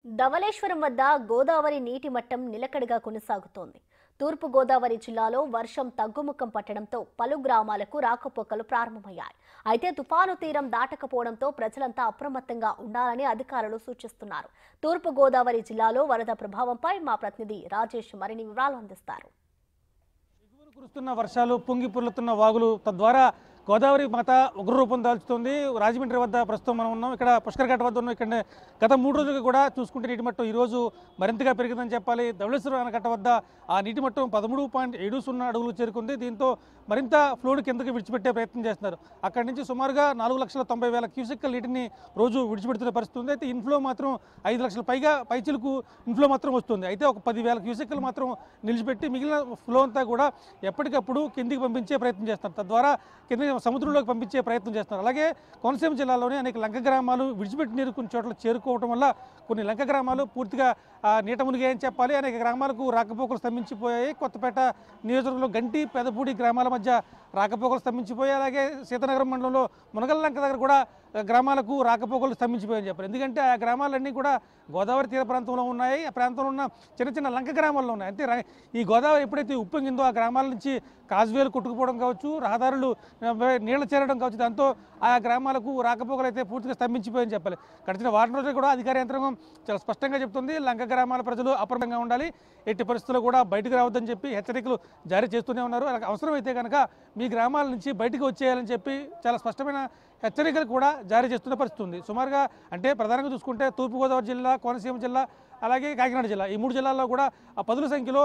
ధవళేశ్వరం వద్ద గోదావరి నీటి మట్టం నిలకడగా కొనసాగుతోంది. తూర్పు గోదావరి జిల్లాలో వర్షం తగ్గుముఖం పట్టడంతో పలు గ్రామాలకు రాకపోకలు ప్రారంభమయ్యాయి. అయితే తుఫాను తీరం దాటకపోవడంతో ప్రజలంతా అప్రమత్తంగా ఉండాలని అధికారులు సూచిస్తున్నారు. తూర్పు గోదావరి జిల్లాలో వరద ప్రభావంపై మా ప్రతినిధి రాజేష్ మరిన్ని వివరాలు అందిస్తారు. కురుస్తున్న వర్షాలు, పొంగి పొర్లుతున్న వాగులు తద్వారా గోదావరి మాత ఉగ్రరూపం దాల్చుతుంది. రాజమండ్రి వద్ద ప్రస్తుతం మనం ఉన్నాం. ఇక్కడ పుష్కర్ ఘాట్ వద్ద ఉన్నాం. ఇక్కడ గత 3 రోజులుగా కూడా చూసుకుంటే నీటి మట్టం ఈరోజు మరింతగా పెరిగిందని చెప్పాలి. ధవళేశ్వరం ఆనకట్ట వద్ద ఆ నీటి మట్టం 13.70 అడుగులు చేరుకుంది. దీంతో మరింత ఫ్లోని కిందకి విడిచిపెట్టే ప్రయత్నం చేస్తున్నారు. అక్కడి నుంచి సుమారుగా 4,90,000 క్యూసెక్కుల నీటిని రోజు విడిచిపెడుతున్న పరిస్థితి ఉంది. అయితే ఇన్ఫ్లో మాత్రం 5 లక్షల పైచిలకు ఇన్ఫ్లో మాత్రం వస్తుంది. అయితే ఒక 10,000 క్యూసెక్కులు మాత్రం నిలిచిపెట్టి మిగిలిన ఫ్లో అంతా కూడా ఎప్పటికప్పుడు కిందికి పంపించే ప్రయత్నం చేస్తారు. తద్వారా కింద సముద్రంలోకి పంపించే ప్రయత్నం చేస్తున్నారు. అలాగే కోనసీమ జిల్లాలోని అనేక లంక గ్రామాలు విడిచిపెట్టి నీరు కొన్ని చోట్ల చేరుకోవడం వల్ల కొన్ని లంక గ్రామాలు పూర్తిగా నీట మునిగాయని చెప్పాలి. అనేక గ్రామాలకు రాకపోకలు స్తంభించిపోయాయి. కొత్తపేట నియోజకవర్గంలో గంటి, పెదపూడి గ్రామాల మధ్య రాకపోకలు స్తంభించిపోయాయి. అలాగే సీతానగరం మండలంలో మునగల లంక దగ్గర కూడా గ్రామాలకు రాకపోకలు స్తంభించిపోయాయని చెప్పారు. ఎందుకంటే ఆ గ్రామాలన్నీ కూడా గోదావరి తీర ప్రాంతంలో ఉన్నాయి. ఆ ప్రాంతంలో ఉన్న చిన్న చిన్న లంక గ్రామాల్లో ఉన్నాయి. అంటే ఈ గోదావరి ఎప్పుడైతే ఉప్పొంగిందో ఆ గ్రామాల నుంచి కాజువేలు కొట్టుకుపోవడం కావచ్చు, రహదారులు నీళ్లు చేరడం కావచ్చు, దాంతో ఆ గ్రామాలకు రాకపోకలు అయితే పూర్తిగా స్తంభించిపోయని చెప్పాలి. గడిచిన వారం రోజులు కూడా అధికార యంత్రాంగం చాలా స్పష్టంగా చెప్తుంది, లంక గ్రామాల ప్రజలు అప్రమత్తంగా ఉండాలి, ఎట్టి పరిస్థితుల్లో కూడా బయటకు రావద్దని చెప్పి హెచ్చరికలు జారీ చేస్తూనే ఉన్నారు. అవసరమైతే కనుక మీ గ్రామాల నుంచి బయటకు వచ్చేయాలని చెప్పి చాలా స్పష్టమైన హెచ్చరికలు కూడా జారీ చేస్తున్న పరిస్థితి ఉంది. సుమారుగా అంటే ప్రధానంగా చూసుకుంటే తూర్పుగోదావరి జిల్లా, కోనసీమ జిల్లా, అలాగే కాకినాడ జిల్లా, ఈ 3 జిల్లాల్లో కూడా పదుల సంఖ్యలో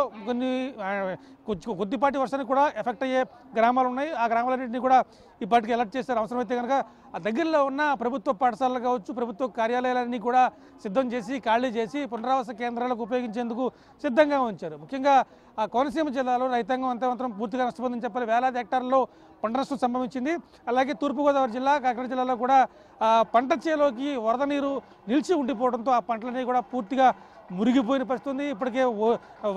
కొద్దిపాటి వర్షానికి కూడా ఎఫెక్ట్ అయ్యే గ్రామాలు ఉన్నాయి. ఆ గ్రామాలన్నింటినీ కూడా ఇప్పటికి అలర్ట్ చేస్తారు. అవసరమైతే కనుక ఆ దగ్గరలో ఉన్న ప్రభుత్వ పాఠశాలలు కావచ్చు, ప్రభుత్వ కార్యాలయాలన్నీ కూడా సిద్ధం చేసి ఖాళీ చేసి పునరావాస కేంద్రాలకు ఉపయోగించేందుకు సిద్ధంగా ఉంచారు. ముఖ్యంగా ఆ కోనసీమ జిల్లాలో రైతాంగం అంతా పూర్తిగా నష్టపోతుందని చెప్పాలి. వేలాది హెక్టార్లలో పంట నష్టం సంభవించింది. అలాగే తూర్పుగోదావరి జిల్లా, కాకినాడ జిల్లాలో కూడా పంట చేలోకి వరద నీరు నిలిచి ఉండిపోవడంతో ఆ పంటలన్నీ కూడా పూర్తిగా మురిగిపోయిన పరిస్థితుంది. ఇప్పటికే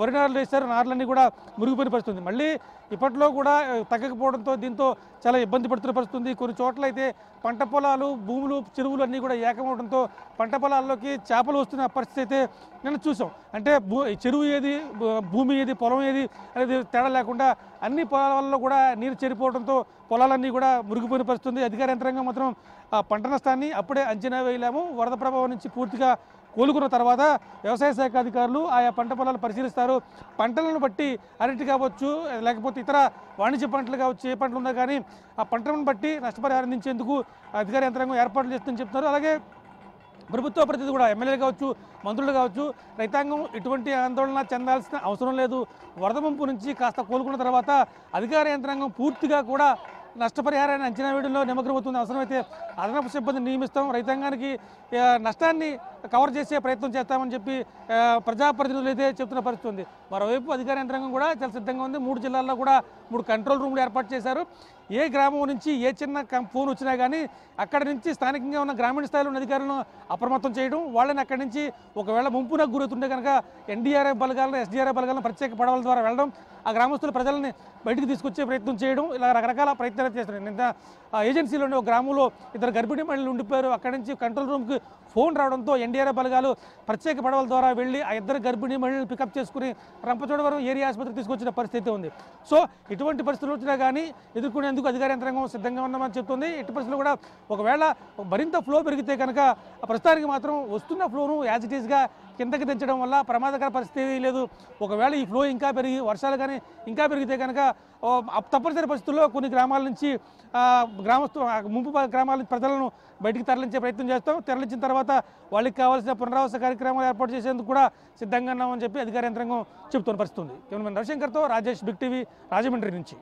వరి నారులు వేశారు, నారులన్నీ కూడా మురిగిపోయిన పరిస్థితుంది. మళ్ళీ ఇప్పట్లో కూడా తగ్గకపోవడంతో దీంతో చాలా ఇబ్బంది పడుతున్న పరిస్థితుంది. కొన్ని చోట్ల అయితే పంట పొలాలు, భూములు, చెరువులు అన్నీ కూడా ఏకమవడంతో పంట పొలాల్లోకి చేపలు వస్తున్న పరిస్థితి అయితే నేను చూసాం. అంటే చెరువు ఏది, భూమి ఏది, పొలం ఏది అనేది తేడా లేకుండా అన్ని పొలాలలో కూడా నీరు చేరిపోవడంతో పొలాలన్నీ కూడా మురిగిపోయిన పరిస్థితుంది. అధికార యంత్రాంగం మాత్రం పంట నష్టాన్ని అప్పుడే అంచనా వేయలేము, వరద ప్రభావం నుంచి పూర్తిగా కోలుకున్న తర్వాత వ్యవసాయ శాఖ అధికారులు ఆయా పంట పొలాలు పరిశీలిస్తారు. పంటలను బట్టి అరటి కావచ్చు, లేకపోతే ఇతర వాణిజ్య పంటలు కావచ్చు, ఏ పంటలు ఉన్నా కానీ ఆ పంటలను బట్టి నష్టపరిహారం అందించేందుకు అధికార యంత్రాంగం ఏర్పాట్లు చేస్తుందని చెప్తున్నారు. అలాగే ప్రభుత్వ ప్రతినిధి కూడా, ఎమ్మెల్యేలు కావచ్చు, మంత్రులు కావచ్చు, రైతాంగం ఎటువంటి ఆందోళన చెందాల్సిన అవసరం లేదు. వరద ముంపు నుంచి కాస్త కోలుకున్న తర్వాత అధికార యంత్రాంగం పూర్తిగా కూడా నష్టపరిహారాన్ని అంచనా వేయడంలో నిమగ్నమవుతుంది. అవసరమైతే అదనపు సిబ్బందిని నియమిస్తాం, రైతాంగానికి నష్టాన్ని కవర్ చేసే ప్రయత్నం చేస్తామని చెప్పి ప్రజాప్రతినిధులు అయితే చెప్తున్న పరిస్థితి ఉంది. మరోవైపు అధికార యంత్రాంగం కూడా చాలా సిద్ధంగా ఉంది. 3 జిల్లాల్లో కూడా 3 కంట్రోల్ రూమ్లు ఏర్పాటు చేశారు. ఏ గ్రామం నుంచి ఏ చిన్న ఫోన్ వచ్చినా కానీ అక్కడి నుంచి స్థానికంగా ఉన్న గ్రామీణ స్థాయిలో ఉన్న అధికారులను అప్రమత్తం చేయడం, వాళ్ళని అక్కడి నుంచి ఒకవేళ ముంపునకు గురవుతుంటే కనుక ఎన్డీఆర్ఎఫ్ బలగాలను, ఎస్డీఆర్ఎఫ్ బలగాలను ప్రత్యేక పడవల ద్వారా వెళ్ళడం, ఆ గ్రామస్తుల ప్రజల్ని బయటికి తీసుకొచ్చే ప్రయత్నం చేయడం, ఇలా రకరకాల ప్రయత్నాలు చేస్తున్నారు. నిన్న ఏజెన్సీలోని ఒక గ్రామంలో 2 గర్భిణీ మహిళలు ఉండిపోయారు. అక్కడి నుంచి కంట్రోల్ రూమ్కి ఫోన్ రావడంతో ఎన్డీఆర్ఎఫ్ బలగాలు ప్రత్యేక పడవల ద్వారా వెళ్ళి ఆ 2 గర్భిణీ మహిళలను పికప్ చేసుకుని రంపచోడవరం ఏరియా ఆసుపత్రికి తీసుకొచ్చిన పరిస్థితి ఉంది. సో ఇటువంటి పరిస్థితులు వచ్చినా కానీ ఎదుర్కొనేందుకు అధికార యంత్రాంగం సిద్ధంగా ఉన్నామని చెప్తుంది. ఎట్టి పరిస్థితులు కూడా ఒకవేళ మరింత ఫ్లో పెరిగితే కనుక ప్రస్తుతానికి మాత్రం వస్తున్న ఫ్లోను యాజ్ ఇట్ ఈస్గా కిందకి దించడం వల్ల ప్రమాదకర పరిస్థితి లేదు. ఒకవేళ ఈ ఫ్లో ఇంకా పెరిగి వర్షాలు కానీ ఇంకా పెరిగితే కనుక తప్పనిసరి పరిస్థితుల్లో కొన్ని గ్రామాల నుంచి ముంపు గ్రామాల నుంచి ప్రజలను బయటికి తరలించే ప్రయత్నం చేస్తాం. తరలించిన తర్వాత వాళ్ళకి కావాల్సిన పునరావాస కార్యక్రమాలు ఏర్పాటు చేసేందుకు కూడా సిద్ధంగా ఉన్నామని చెప్పి అధికార యంత్రాంగం చెబుతున్న పరిస్థితి ఉంది. కెమెరామెన్ రవిశంకర్తో రాజేష్, బిగ్ టీవీ, రాజమండ్రి నుంచి.